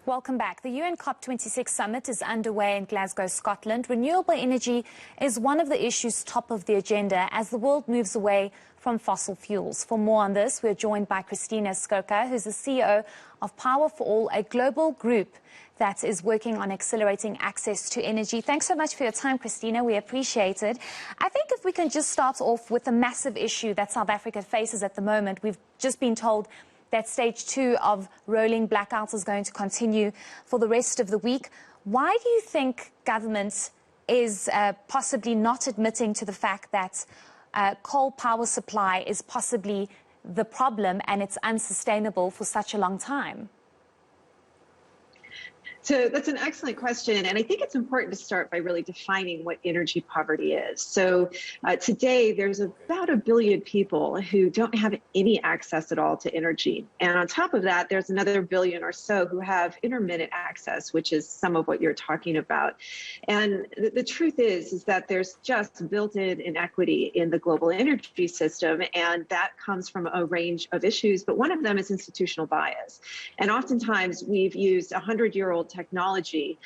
Welcome back. The UN COP26 summit is underway in Glasgow, Scotland. Renewable energy is one of the issues top of the agenda as the world moves away from fossil fuels. For more on this, we're joined by Kristina Skierka, who's the CEO of Power for All, a global group that is working on accelerating access to energy. Thanks so much for your time, Kristina. We appreciate it. I think if we can just start off with the massive issue that South Africa faces at the moment. We've just been told that stage 2 of rolling blackouts is going to continue for the rest of the week. Why do you think government is possibly not admitting to the fact that coal power supply is possibly the problem and it's unsustainable for such a long time? So that's an excellent question. And I think it's important to start by really defining what energy poverty is. So today, there's about 1 billion people who don't have any access at all to energy. And on top of that, there's another 1 billion or so who have intermittent access, which is some of what you're talking about. And the truth is that there's just built-in inequity in the global energy system. And that comes from a range of issues. But one of them is institutional bias. And oftentimes, we've used 100-year-old technology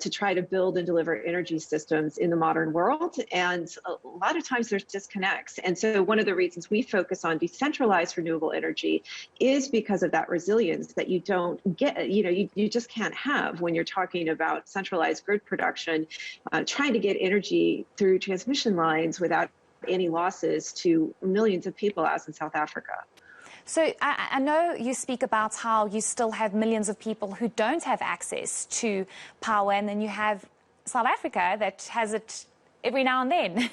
to try to build and deliver energy systems in the modern world. And a lot of times there's disconnects. And so one of the reasons we focus on decentralized renewable energy is because of that resilience that you don't get, you just can't have when you're talking about centralized grid production, trying to get energy through transmission lines without any losses to millions of people, as in South Africa. So I know you speak about how you still have millions of people who don't have access to power, and then you have South Africa that has it every now and then.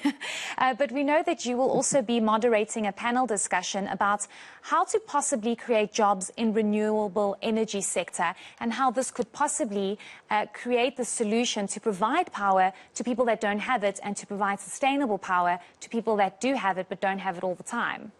But we know that you will also be moderating a panel discussion about how to possibly create jobs in renewable energy sector and how this could possibly create the solution to provide power to people that don't have it and to provide sustainable power to people that do have it but don't have it all the time.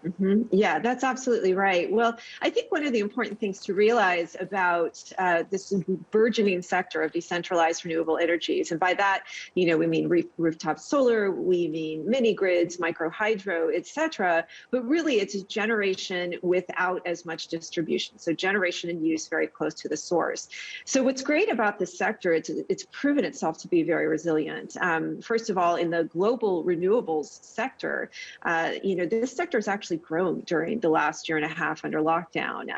Mm-hmm. Yeah, that's absolutely right. Well, I think one of the important things to realize about this burgeoning sector of decentralized renewable energies, and by that, we mean rooftop solar, we mean mini grids, micro hydro, et cetera, but really it's a generation without as much distribution. So generation and use very close to the source. So what's great about this sector, it's proven itself to be very resilient. First of all, in the global renewables sector, this sector is actually grown during the last year and a half under lockdown.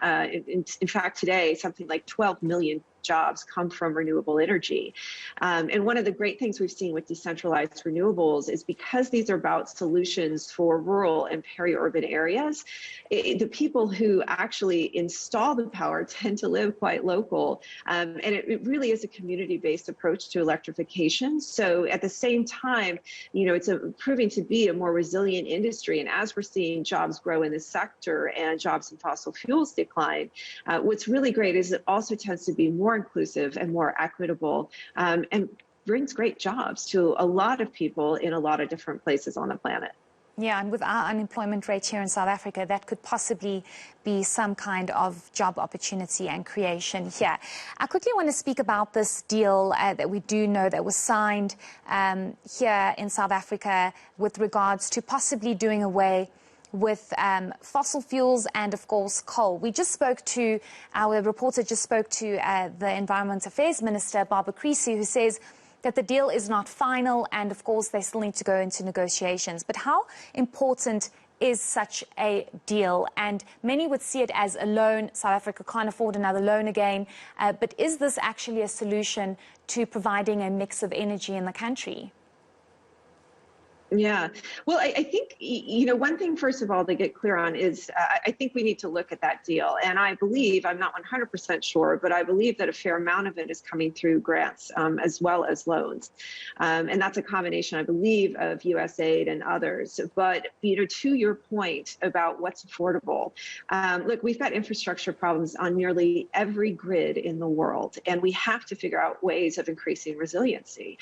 In fact, today, something like 12 million jobs come from renewable energy. And one of the great things we've seen with decentralized renewables is because these are about solutions for rural and peri-urban areas, the people who actually install the power tend to live quite local. And it really is a community-based approach to electrification. So at the same time, it's proving to be a more resilient industry. And as we're seeing jobs grow in this sector and jobs in fossil fuels decline, what's really great is it also tends to be more inclusive and more equitable, and brings great jobs to a lot of people in a lot of different places on the planet. Yeah, and with our unemployment rate here in South Africa, that could possibly be some kind of job opportunity and creation here. I quickly want to speak about this deal that we do know that was signed here in South Africa with regards to possibly doing away with fossil fuels and, of course, coal. Our reporter just spoke to the Environment Affairs Minister, Barbara Creecy, who says that the deal is not final and, of course, they still need to go into negotiations. But how important is such a deal? And many would see it as a loan. South Africa can't afford another loan again. But is this actually a solution to providing a mix of energy in the country? Yeah, well, I think, one thing, first of all, to get clear on is I think we need to look at that deal. And I believe, I'm not 100% sure, but I believe that a fair amount of it is coming through grants as well as loans. And that's a combination, I believe, of USAID and others. But, to your point about what's affordable, look, we've got infrastructure problems on nearly every grid in the world, and we have to figure out ways of increasing resiliency.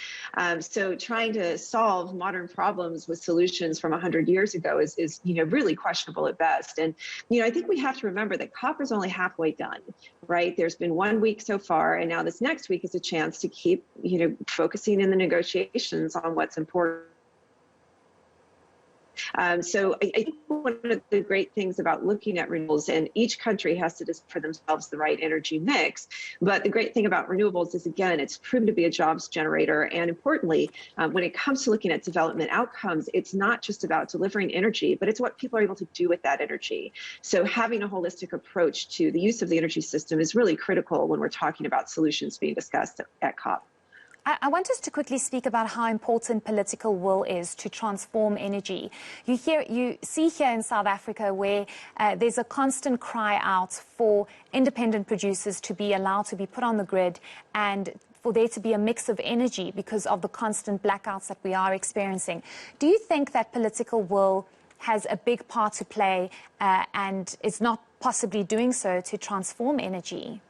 So trying to solve modern problems with solutions from 100 years ago is really questionable at best. And, I think we have to remember that COP is only halfway done, right? There's been 1 week so far, and now this next week is a chance to keep, focusing in the negotiations on what's important. So I think one of the great things about looking at renewables, and each country has to decide for themselves the right energy mix, but the great thing about renewables is, again, it's proven to be a jobs generator. And importantly, when it comes to looking at development outcomes, it's not just about delivering energy, but it's what people are able to do with that energy. So having a holistic approach to the use of the energy system is really critical when we're talking about solutions being discussed at COP. I want us to quickly speak about how important political will is to transform energy. You see here in South Africa where there's a constant cry out for independent producers to be allowed to be put on the grid and for there to be a mix of energy because of the constant blackouts that we are experiencing. Do you think that political will has a big part to play and is not possibly doing so to transform energy?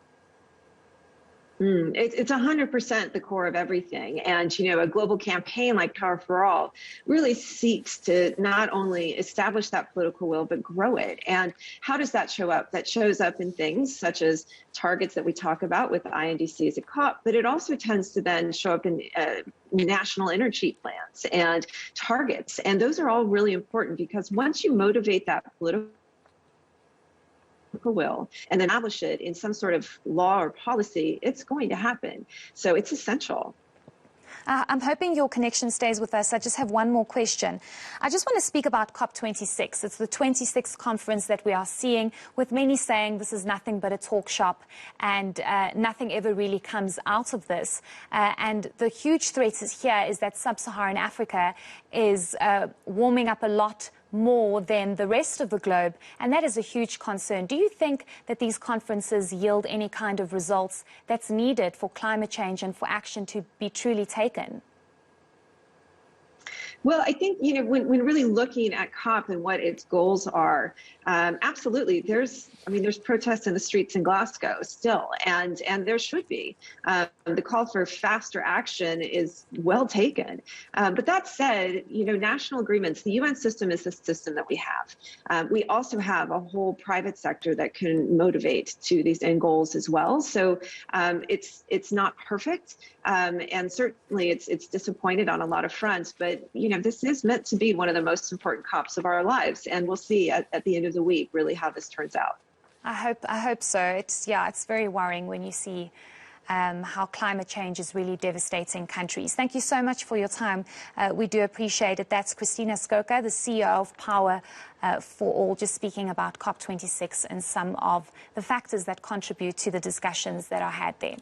It's 100% the core of everything. And, a global campaign like Power for All really seeks to not only establish that political will, but grow it. And how does that show up? That shows up in things such as targets that we talk about with the INDCs at COP, but it also tends to then show up in national energy plans and targets. And those are all really important because once you motivate that political will and establish it in some sort of law or policy, it's going to happen. So it's essential. I'm hoping your connection stays with us. I just have one more question. I just want to speak about COP26. It's the 26th conference that we are seeing, with many saying this is nothing but a talk shop and nothing ever really comes out of this. And the huge threat here is that sub-Saharan Africa is warming up a lot more than the rest of the globe, and that is a huge concern. Do you think that these conferences yield any kind of results that's needed for climate change and for action to be truly taken? Well, I think, when really looking at COP and what its goals are, absolutely, there's protests in the streets in Glasgow still, and there should be. The call for faster action is well taken. But that said, national agreements, the UN system is the system that we have. We also have a whole private sector that can motivate to these end goals as well. So it's not perfect. And certainly it's disappointed on a lot of fronts, but this is meant to be one of the most important COPs of our lives, and we'll see at the end of the week really how this turns out. I hope so. It's very worrying when you see how climate change is really devastating countries. Thank you so much for your time. We do appreciate it. That's Kristina Skierka, the CEO of Power for All, just speaking about COP26 and some of the factors that contribute to the discussions that are had there.